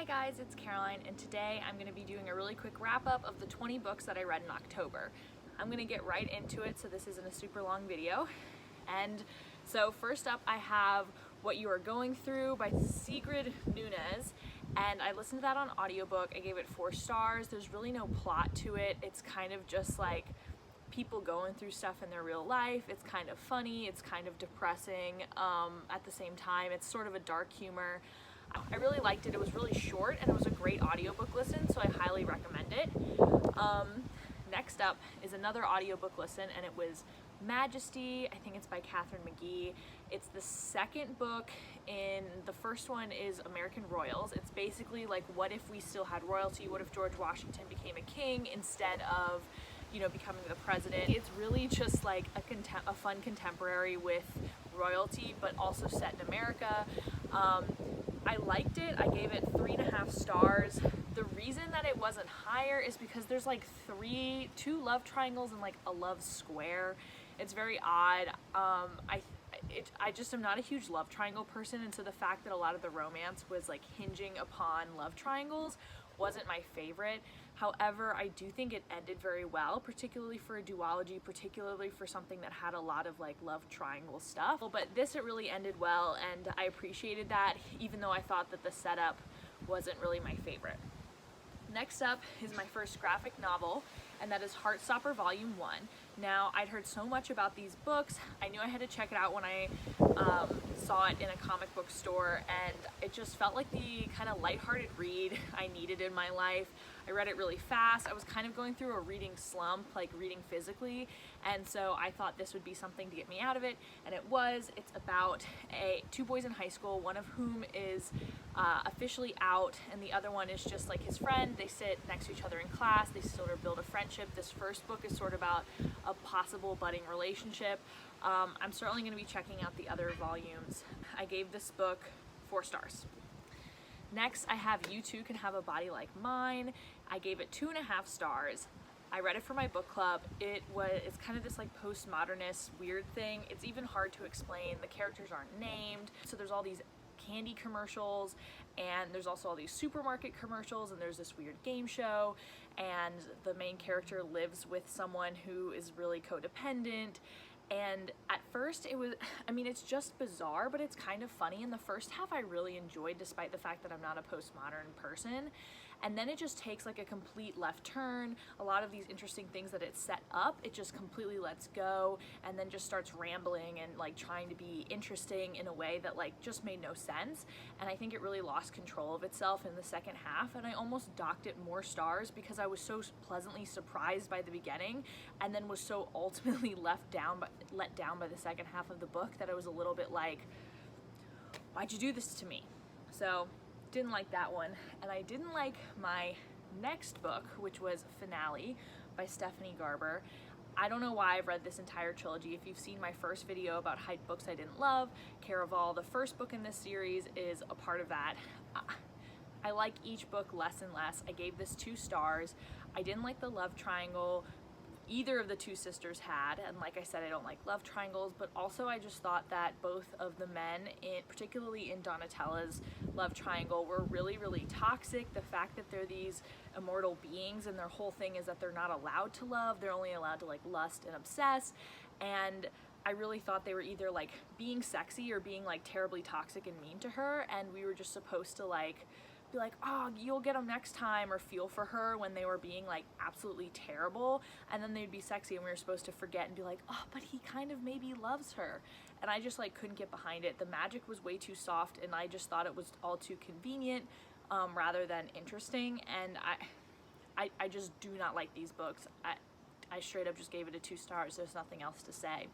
Hi guys, it's Caroline, and today I'm going to be doing a really quick wrap up of the 20 books that I read in October. I'm going to get right into it so this isn't a super long video. And so first up I have What You Are Going Through by Sigrid Nunez, and I listened to that on audiobook. I gave it 4 stars. There's really no plot to it. It's kind of just like people going through stuff in their real life. It's kind of funny, it's kind of depressing at the same time. It's sort of a dark humor. I really liked it. It was really short and it was a great audiobook listen, so I highly recommend it. Next up is another audiobook listen, and it was Majesty. I think it's by Katharine McGee. It's the second book in, the first one is American Royals. It's basically like, what if we still had royalty? What if George Washington became a king instead of, becoming the president? It's really just like a fun contemporary with royalty, but also set in America. I liked it. I gave it 3.5 stars. The reason that it wasn't higher is because there's like two love triangles and like a love square. It's very odd. I just am not a huge love triangle person, and so the fact that a lot of the romance was like hinging upon love triangles wasn't my favorite. However, I do think it ended very well, particularly for a duology, particularly for something that had a lot of like love triangle stuff. But this, it really ended well, and I appreciated that, even though I thought that the setup wasn't really my favorite. Next up is my first graphic novel, and that is Heartstopper Volume 1. Now, I'd heard so much about these books. I knew I had to check it out when I saw it in a comic book store, and it just felt like the kind of lighthearted read I needed in my life. I read it really fast. I was kind of going through a reading slump, like reading physically, and so I thought this would be something to get me out of it, and it was. It's about two boys in high school, one of whom is officially out, and the other one is just like his friend. They sit next to each other in class. They sort of build a friendship. This first book is sort of about a possible budding relationship. I'm certainly going to be checking out the other volumes. I gave this book 4 stars. Next, I have You Too Can Have a Body Like Mine. I gave it 2.5 stars. I read it for my book club. It's kind of this like postmodernist weird thing. It's even hard to explain. The characters aren't named. So there's all these candy commercials, and there's also all these supermarket commercials, and there's this weird game show, and the main character lives with someone who is really codependent. And at first it's just bizarre, but it's kind of funny. In the first half I really enjoyed, despite the fact that I'm not a postmodern person. And then it just takes like a complete left turn. A lot of these interesting things that it set up, it just completely lets go, and then just starts rambling and like trying to be interesting in a way that like just made no sense. And I think it really lost control of itself in the second half, and I almost docked it more stars because I was so pleasantly surprised by the beginning, and then was so ultimately let down by the second half of the book that I was a little bit like, why'd you do this to me? So didn't like that one. And I didn't like my next book, which was Finale by Stephanie Garber. I don't know why I've read this entire trilogy. If you've seen my first video about hype books I didn't love, Caraval, the first book in this series, is a part of that. I like each book less and less. I gave this 2 stars. I didn't like the love triangle either of the 2 sisters had, and like I said, I don't like love triangles, but also I just thought that both of the men, particularly in Donatella's love triangle, were really, really toxic. The fact that they're these immortal beings and their whole thing is that they're not allowed to love, they're only allowed to like lust and obsess, and I really thought they were either like being sexy or being like terribly toxic and mean to her, and we were just supposed to like be like, oh, you'll get them next time, or feel for her when they were being like absolutely terrible, and then they'd be sexy and we were supposed to forget and be like, oh, but he kind of maybe loves her. And I just like couldn't get behind it. The magic was way too soft, and I just thought it was all too convenient rather than interesting, and I just do not like these books. I straight up just gave it a 2 stars. There's nothing else to say.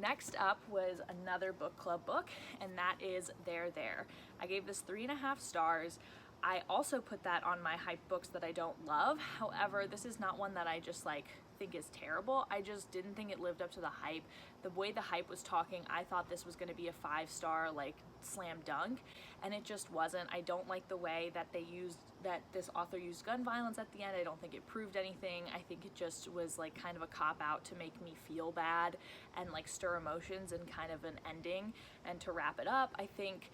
Next up was another book club book, and that is There There. I gave this 3.5 stars. I also put that on my hype books that I don't love. However, this is not one that I just like think is terrible. I just didn't think it lived up to the hype. The way the hype was talking, I thought this was going to be a 5-star like slam dunk, and it just wasn't. I don't like the way that this author used gun violence at the end. I don't think it proved anything. I think it just was like kind of a cop out to make me feel bad and like stir emotions and kind of an ending. And to wrap it up, I think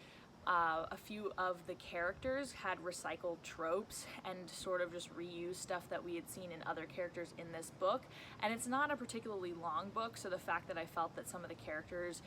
A few of the characters had recycled tropes and sort of just reused stuff that we had seen in other characters in this book. And it's not a particularly long book, so the fact that I felt that some of the characters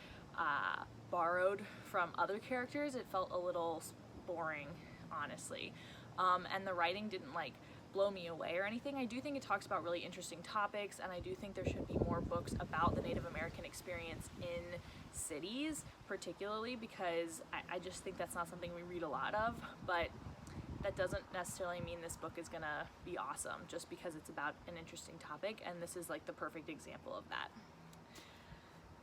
borrowed from other characters, it felt a little boring, honestly. And the writing didn't like blow me away or anything. I do think it talks about really interesting topics, and I do think there should be more books about the Native American experience in cities, particularly because I just think that's not something we read a lot of, but that doesn't necessarily mean this book is gonna be awesome just because it's about an interesting topic, and this is like the perfect example of that.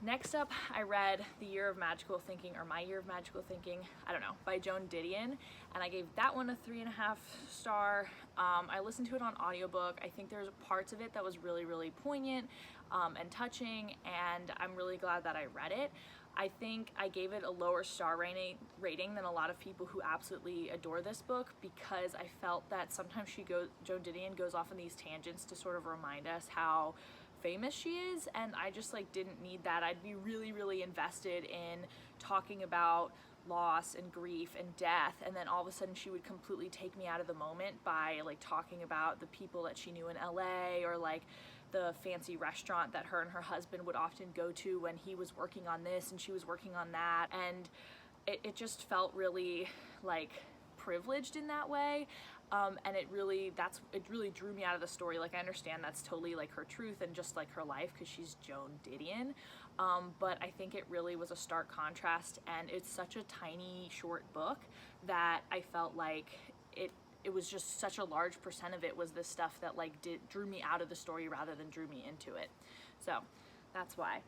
Next up, I read The Year of Magical Thinking, or My Year of Magical Thinking, I don't know, by Joan Didion, and I gave that one a 3.5 star. I listened to it on audiobook. I think there's parts of it that was really, really poignant and touching, and I'm really glad that I read it. I think I gave it a lower star rating than a lot of people who absolutely adore this book, because I felt that sometimes Joan Didion goes off on these tangents to sort of remind us how famous she is, and I just like didn't need that. I'd be really, really invested in talking about loss and grief and death, and then all of a sudden she would completely take me out of the moment by like talking about the people that she knew in LA, or like the fancy restaurant that her and her husband would often go to when he was working on this and she was working on that, and it just felt really like privileged in that way. And it really drew me out of the story. Like, I understand that's totally like her truth and just like her life because she's Joan Didion, but I think it really was a stark contrast, and it's such a tiny short book that I felt like it was just such a large percent of it was this stuff that like drew me out of the story rather than drew me into it. So that's why.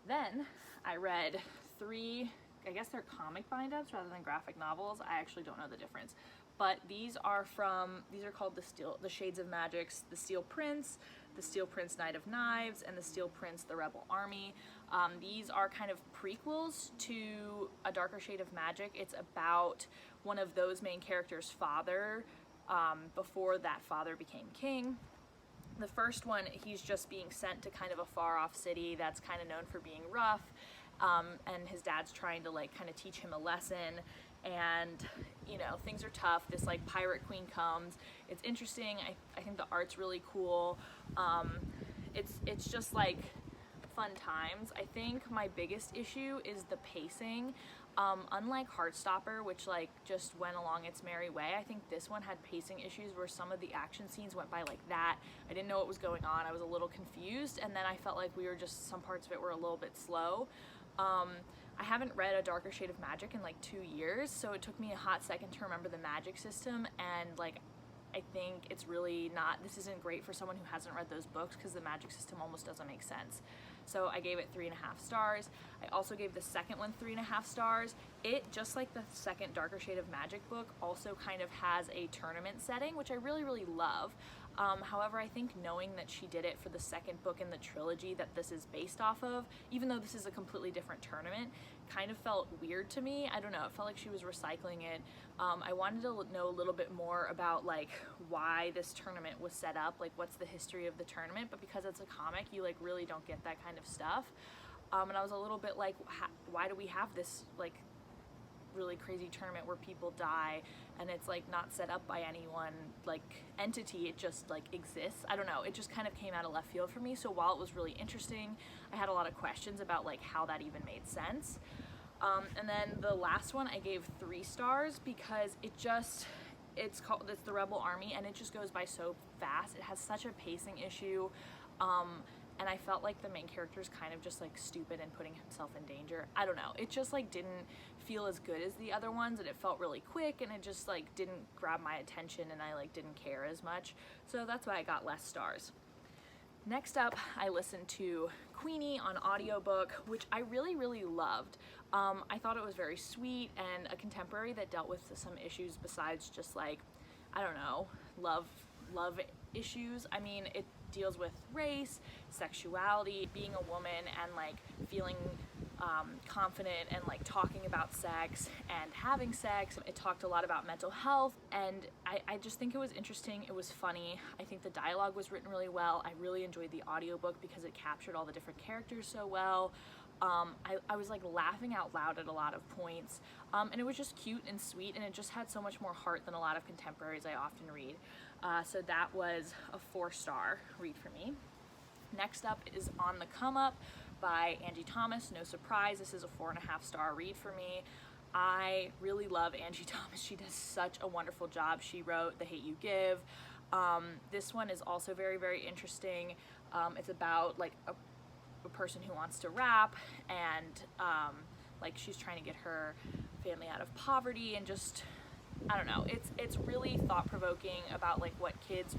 Then I read 3, I guess they're comic bind-ups rather than graphic novels. I actually don't know the difference. But these are called the Shades of Magics, The Steel Prince, The Steel Prince Knight of Knives, and The Steel Prince The Rebel Army. These are kind of prequels to A Darker Shade of Magic. It's about one of those main characters' father before that father became king. The first one, he's just being sent to kind of a far-off city that's kind of known for being rough, and his dad's trying to like kind of teach him a lesson, and you know, things are tough. This like pirate queen comes. It's interesting. I think the art's really cool. It's just like fun times. I think my biggest issue is the pacing. Unlike Heartstopper, which like just went along its merry way, I think this one had pacing issues where some of the action scenes went by like that. I didn't know what was going on. I was a little confused, and then I felt like some parts of it were a little bit slow. I haven't read A Darker Shade of Magic in like 2 years, so it took me a hot second to remember the magic system, and like I think it's really not, this isn't great for someone who hasn't read those books because the magic system almost doesn't make sense. So I gave it 3.5 stars. I also gave the second one 3.5 stars. It, just like the second Darker Shade of Magic book, also kind of has a tournament setting, which I really, really love. However, I think knowing that she did it for the second book in the trilogy that this is based off of, even though this is a completely different tournament, kind of felt weird to me. I don't know, it felt like she was recycling it. I wanted to know a little bit more about like why this tournament was set up, like what's the history of the tournament, but because it's a comic, you like really don't get that kind of stuff. And I was a little bit like, why do we have this like really crazy tournament where people die and it's like not set up by any one like entity, it just like exists? I don't know, it just kind of came out of left field for me. So while it was really interesting, I had a lot of questions about like how that even made sense. And then the last one I gave 3 stars because it's The Rebel Army, and it just goes by so fast. It has such a pacing issue, and I felt like the main character is kind of just like stupid and putting himself in danger. I don't know, it just like didn't feel as good as the other ones, and it felt really quick, and it just like didn't grab my attention, and I like didn't care as much. So that's why I got less stars. Next up, I listened to Queenie on audiobook, which I really, really loved. I thought it was very sweet and a contemporary that dealt with some issues besides just like, I don't know, love issues. I mean, it deals with race, sexuality, being a woman, and like feeling confident and like talking about sex and having sex. It talked a lot about mental health, and I just think it was interesting. It was funny. I think the dialogue was written really well. I really enjoyed the audiobook because it captured all the different characters so well. I was like laughing out loud at a lot of points, and it was just cute and sweet, and it just had so much more heart than a lot of contemporaries I often read. So that was a 4-star read for me. Next up is On the Come Up by Angie Thomas. No surprise, this is a 4.5-star read for me. I really love Angie Thomas. She does such a wonderful job. She wrote The Hate U Give. This one is also very, very interesting. It's about like a person who wants to rap, and like she's trying to get her family out of poverty, and just, I don't know, it's really thought-provoking about like what kids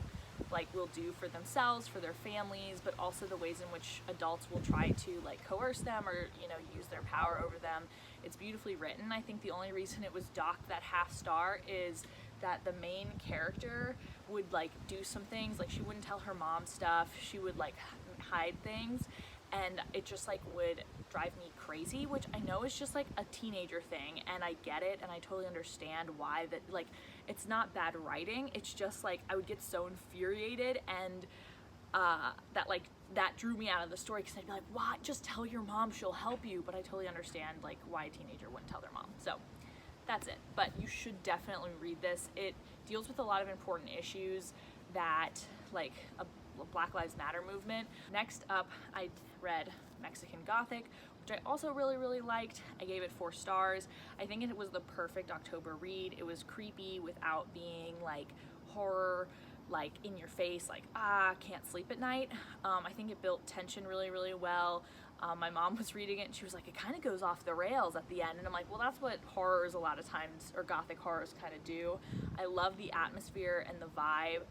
like will do for themselves, for their families, but also the ways in which adults will try to like coerce them or, you know, use their power over them. It's beautifully written. I think the only reason it was docked that 1/2 star is that the main character would like do some things, like she wouldn't tell her mom stuff, she would like hide things, and it just like would drive me crazy, which I know is just like a teenager thing, and I get it, and I totally understand why. That, like, it's not bad writing, it's just like I would get so infuriated, and that drew me out of the story, because I'd be like, why, just tell your mom, she'll help you. But I totally understand like why a teenager wouldn't tell their mom. So that's it. But you should definitely read this. It deals with a lot of important issues that like a Black Lives Matter movement. Next up, I read Mexican Gothic, which I also really, really liked. I gave it 4 stars. I think it was the perfect October read. It was creepy without being like horror, like in your face, like, can't sleep at night. I think it built tension really, really well. My mom was reading it and she was like, it kind of goes off the rails at the end. And I'm like, well, that's what horrors a lot of times, or Gothic horrors, kind of do. I love the atmosphere and the vibe.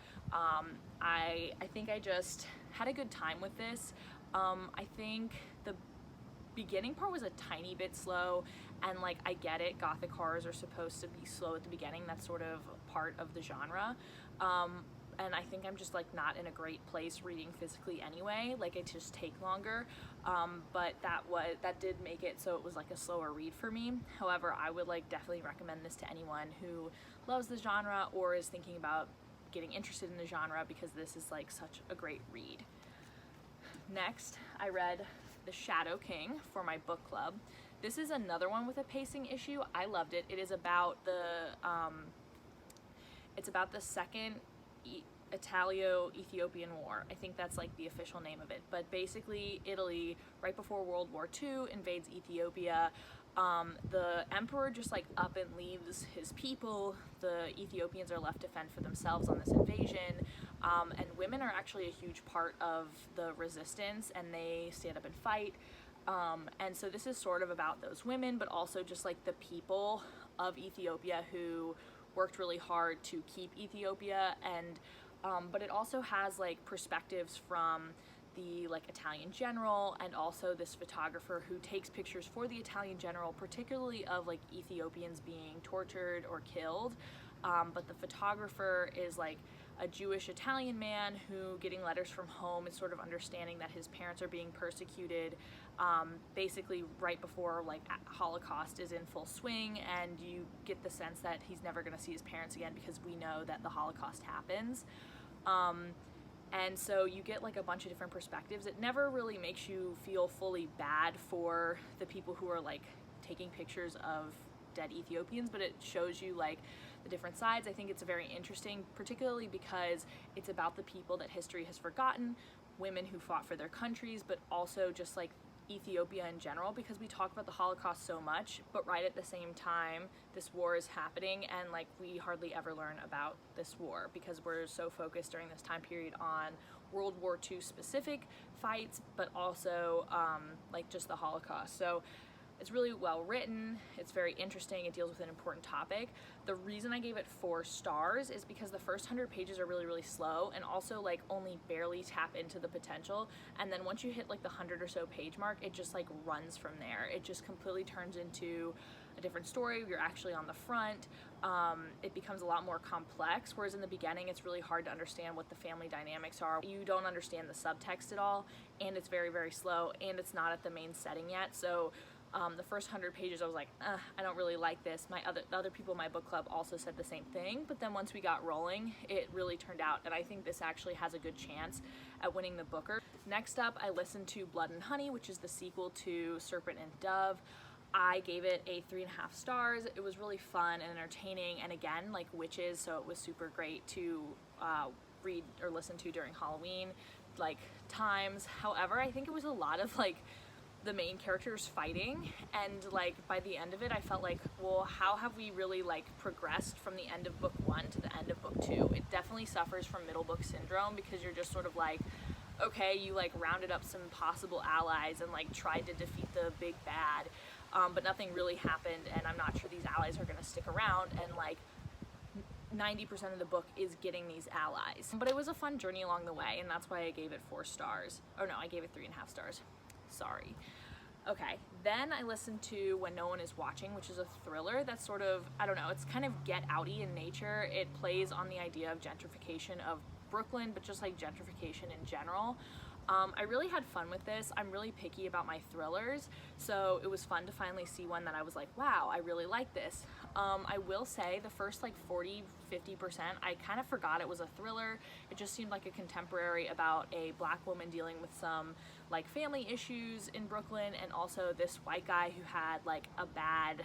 I think I just had a good time with this. I think the beginning part was a tiny bit slow, and like, I get it, Gothic horrors are supposed to be slow at the beginning. That's sort of part of the genre. And I think I'm just like not in a great place reading physically anyway, like it just take longer, but that did make it so it was like a slower read for me. However, I would like definitely recommend this to anyone who loves the genre or is thinking about getting interested in the genre, because this is like such a great read. Next, I read The Shadow King for my book club. This is another one with a pacing issue. I loved it. It is about it's about the second Italo-Ethiopian War. I think that's like the official name of it. But basically, Italy, right before World War II, invades Ethiopia. The emperor just like up and leaves his people. The Ethiopians are left to fend for themselves on this invasion. And women are actually a huge part of the resistance, and they stand up and fight. And so this is sort of about those women, but also just like the people of Ethiopia who worked really hard to keep Ethiopia. And but it also has like perspectives from the like Italian general, and also this photographer who takes pictures for the Italian general, particularly of like Ethiopians being tortured or killed. But the photographer is like a Jewish Italian man who, getting letters from home, is sort of understanding that his parents are being persecuted, basically right before like Holocaust is in full swing, and you get the sense that he's never going to see his parents again, because we know that the Holocaust happens. And so you get like a bunch of different perspectives. It never really makes you feel fully bad for the people who are like taking pictures of dead Ethiopians, but it shows you like the different sides. I think it's very interesting, particularly because it's about the people that history has forgotten, women who fought for their countries, but also just like Ethiopia in general, because we talk about the Holocaust so much, but right at the same time this war is happening, and like we hardly ever learn about this war because we're so focused during this time period on World War II specific fights, but also like just the Holocaust. So it's really well written, it's very interesting, it deals with an important topic. The reason I gave it 4 stars is because the first 100 pages are really, really slow, and also like only barely tap into the potential. And then once you hit like the 100 or so page mark, it just like runs from there. It just completely turns into a different story. You're actually on the front. It becomes a lot more complex, whereas in the beginning it's really hard to understand what the family dynamics are. You don't understand the subtext at all, and it's very, very slow, and it's not at the main setting yet. So The first 100 pages I was like, I don't really like this. The other people in my book club also said the same thing, but then once we got rolling, it really turned out, and I think this actually has a good chance at winning the Booker. Next up, I listened to Blood and Honey, which is the sequel to Serpent and Dove. I gave it a 3.5 stars. It was really fun and entertaining, and again, like witches, so it was super great to read or listen to during Halloween like times. However, I think it was a lot of like the main characters fighting, and like by the end of it I felt like, well, how have we really like progressed from the end of book 1 to the end of book 2? It definitely suffers from middle book syndrome, because you're just sort of like, okay, you like rounded up some possible allies and like tried to defeat the big bad, but nothing really happened, and I'm not sure these allies are gonna stick around, and like 90% of the book is getting these allies. But it was a fun journey along the way, and that's why I gave it 4 stars. Oh no, I gave it 3.5 stars. Sorry. Okay, then I listened to When No One Is Watching, which is a thriller that's sort of, I don't know, it's kind of get outy in nature. It plays on the idea of gentrification of Brooklyn, but just like gentrification in general. I really had fun with this. I'm really picky about my thrillers, so it was fun to finally see one that I was like, wow, I really like this. I will say the first like 40-50%, I kind of forgot it was a thriller. It just seemed like a contemporary about a black woman dealing with some like family issues in Brooklyn, and also this white guy who had like a bad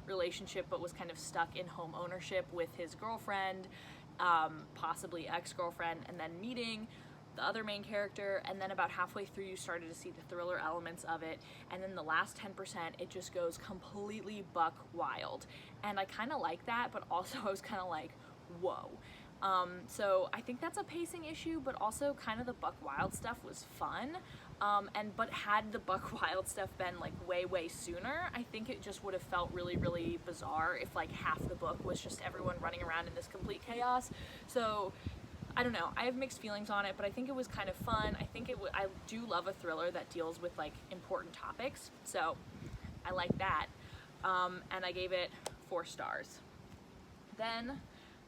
relationship but was kind of stuck in home ownership with his girlfriend, possibly ex-girlfriend, and then meeting the other main character, and then about halfway through you started to see the thriller elements of it, and then the last 10% it just goes completely buck wild, and I kind of like that, but also I was kind of like, whoa. So I think that's a pacing issue, but also kind of the buck wild stuff was fun, but had the buck wild stuff been like way sooner, I think it just would have felt really bizarre if like half the book was just everyone running around in this complete chaos. So I don't know, I have mixed feelings on it, but I think it was kind of fun. I think I do love a thriller that deals with like important topics, so I like that, and I gave it 4 stars. Then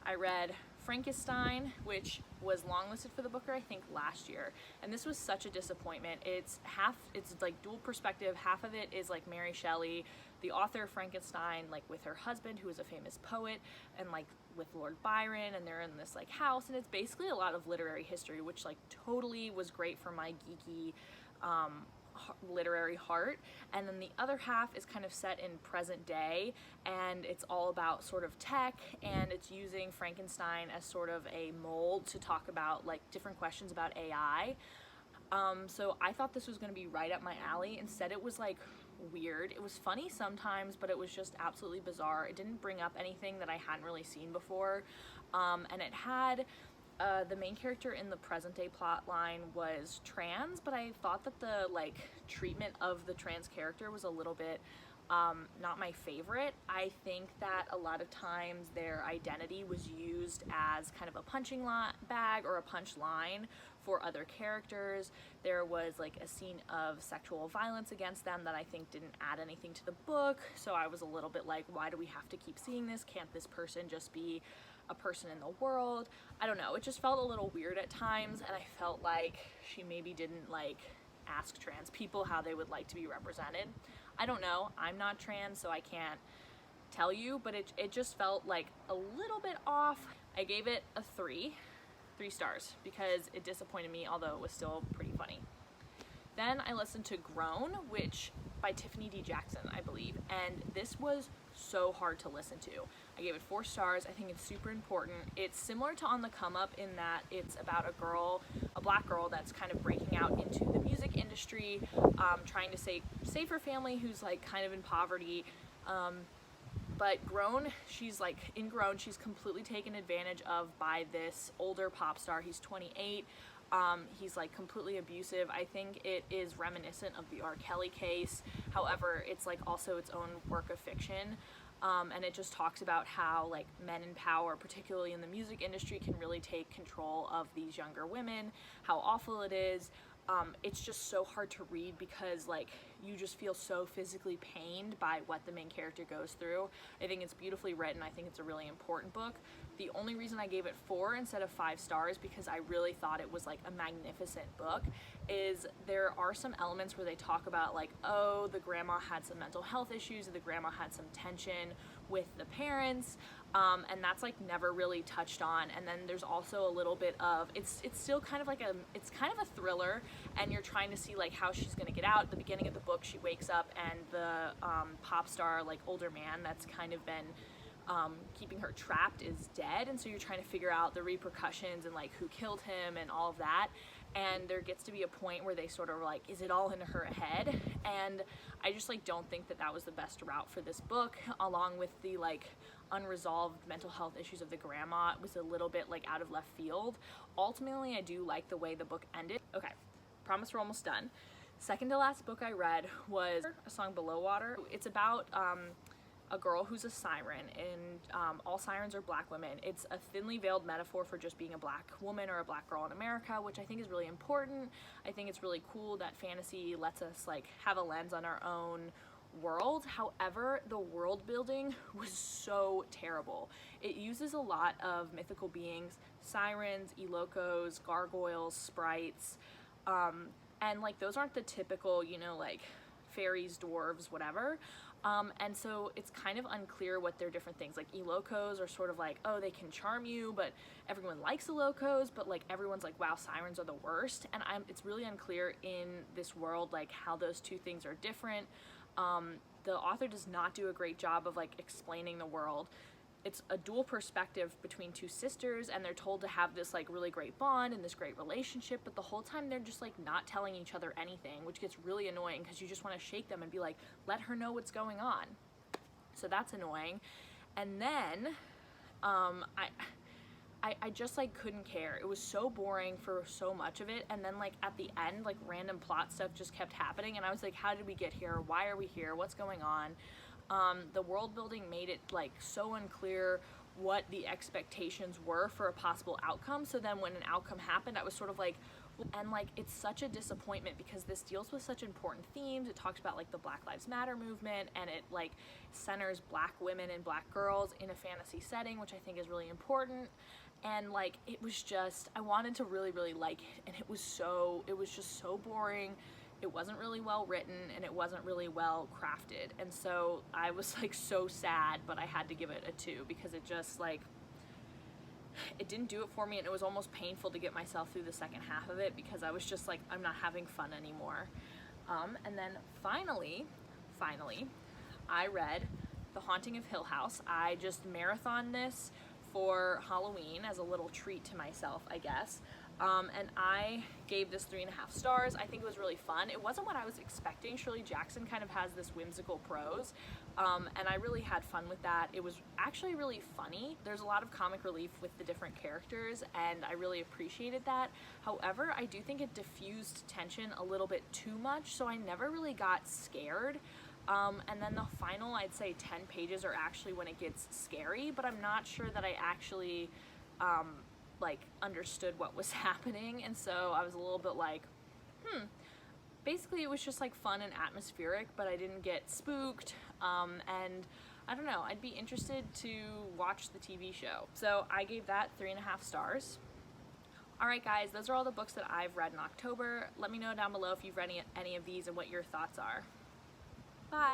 I read Frankenstein, which was longlisted for the Booker, I think, last year, and this was such a disappointment. It's like dual perspective. Half of it is like Mary Shelley, the author of Frankenstein, like with her husband, who is a famous poet, and like with Lord Byron, and they're in this like house, and it's basically a lot of literary history, which like totally was great for my geeky literary heart. And then the other half is kind of set in present day, and it's all about sort of tech, and it's using Frankenstein as sort of a mold to talk about like different questions about AI. So I thought this was going to be right up my alley. Instead it was like weird. It was funny sometimes, but it was just absolutely bizarre. It didn't bring up anything that I hadn't really seen before, and it had the main character in the present day plot line was trans, but I thought that the like treatment of the trans character was a little bit not my favorite. I think that a lot of times their identity was used as kind of a punching bag or a punch line for other characters. There was like a scene of sexual violence against them that I think didn't add anything to the book, so I was a little bit like, why do we have to keep seeing this? Can't this person just be a person in the world? I don't know, it just felt a little weird at times, and I felt like she maybe didn't like ask trans people how they would like to be represented. I don't know, I'm not trans, so I can't tell you, but it just felt like a little bit off. I gave it a 3 stars because it disappointed me, although it was still pretty funny. Then I listened to Grown, which by Tiffany D. Jackson, I believe, and this was so hard to listen to. I gave it 4 stars. I think it's super important. It's similar to On the Come Up in that it's about a black girl that's kind of breaking out into the music industry, trying to save her family who's like kind of in poverty. But Grown, she's completely taken advantage of by this older pop star. He's 28. He's like completely abusive. I think it is reminiscent of the R. Kelly case. However, it's like also its own work of fiction. And it just talks about how like men in power, particularly in the music industry, can really take control of these younger women, how awful it is. it's just so hard to read because like you just feel so physically pained by what the main character goes through. I think it's beautifully written. I think it's a really important book. The only reason I gave it 4 instead of 5 stars, because I really thought it was like a magnificent book, is there are some elements where they talk about like, oh, the grandma had some mental health issues, or the grandma had some tension with the parents, and that's like never really touched on. And then there's also a little bit of, it's still kind of like it's kind of a thriller, and you're trying to see like how she's gonna get out. At the beginning of the book, she wakes up and the pop star, like older man that's kind of been keeping her trapped, is dead, and so you're trying to figure out the repercussions and like who killed him and all of that. And there gets to be a point where they sort of like, is it all in her head? And I just like don't think that that was the best route for this book, along with the like unresolved mental health issues of the grandma. It was a little bit like out of left field. Ultimately, I do like the way the book ended. Okay, promise we're almost done. Second to last book I read was A Song Below Water. It's about a girl who's a siren, and all sirens are black women. It's a thinly veiled metaphor for just being a black woman or a black girl in America, which I think is really important. I think it's really cool that fantasy lets us like have a lens on our own world. However, the world building was so terrible. It uses a lot of mythical beings, sirens, ilocos, gargoyles, sprites, and like those aren't the typical, you know, like fairies, dwarves, whatever. And so it's kind of unclear what they're different things. Like ilocos are sort of like, oh, they can charm you, but everyone likes ilocos, but like everyone's like, wow, sirens are the worst. And it's really unclear in this world like how those two things are different. The author does not do a great job of like explaining the world. It's a dual perspective between two sisters, and they're told to have this like really great bond and this great relationship, but the whole time they're just like not telling each other anything, which gets really annoying because you just want to shake them and be like, let her know what's going on. So that's annoying. And then I just like couldn't care. It was so boring for so much of it, and then like at the end, like random plot stuff just kept happening, and I was like, how did we get here? Why are we here? What's going on? The world building made it like so unclear what the expectations were for a possible outcome. So then when an outcome happened, I was sort of like, and like it's such a disappointment because this deals with such important themes. It talks about like the Black Lives Matter movement, and it like centers black women and black girls in a fantasy setting, which I think is really important. And like it was just, I wanted to really like it, and it was just so boring. It wasn't really well written, and it wasn't really well crafted, and so I was like so sad, but I had to give it a 2 because it just like, it didn't do it for me, and it was almost painful to get myself through the second half of it because I was just like, I'm not having fun anymore. And then finally, I read The Haunting of Hill House. I just marathoned this for Halloween as a little treat to myself, I guess. And I gave this 3.5 stars. I think it was really fun. It wasn't what I was expecting. Shirley Jackson kind of has this whimsical prose, and I really had fun with that. It was actually really funny. There's a lot of comic relief with the different characters, and I really appreciated that. However, I do think it diffused tension a little bit too much, so I never really got scared. And then the final, I'd say 10 pages are actually when it gets scary, but I'm not sure that I actually like understood what was happening, and so I was a little bit like, basically it was just like fun and atmospheric, but I didn't get spooked, and I don't know, I'd be interested to watch the TV show. So I gave that 3.5 stars. Alright guys, those are all the books that I've read in October. Let me know down below if you've read any of these and what your thoughts are. Bye!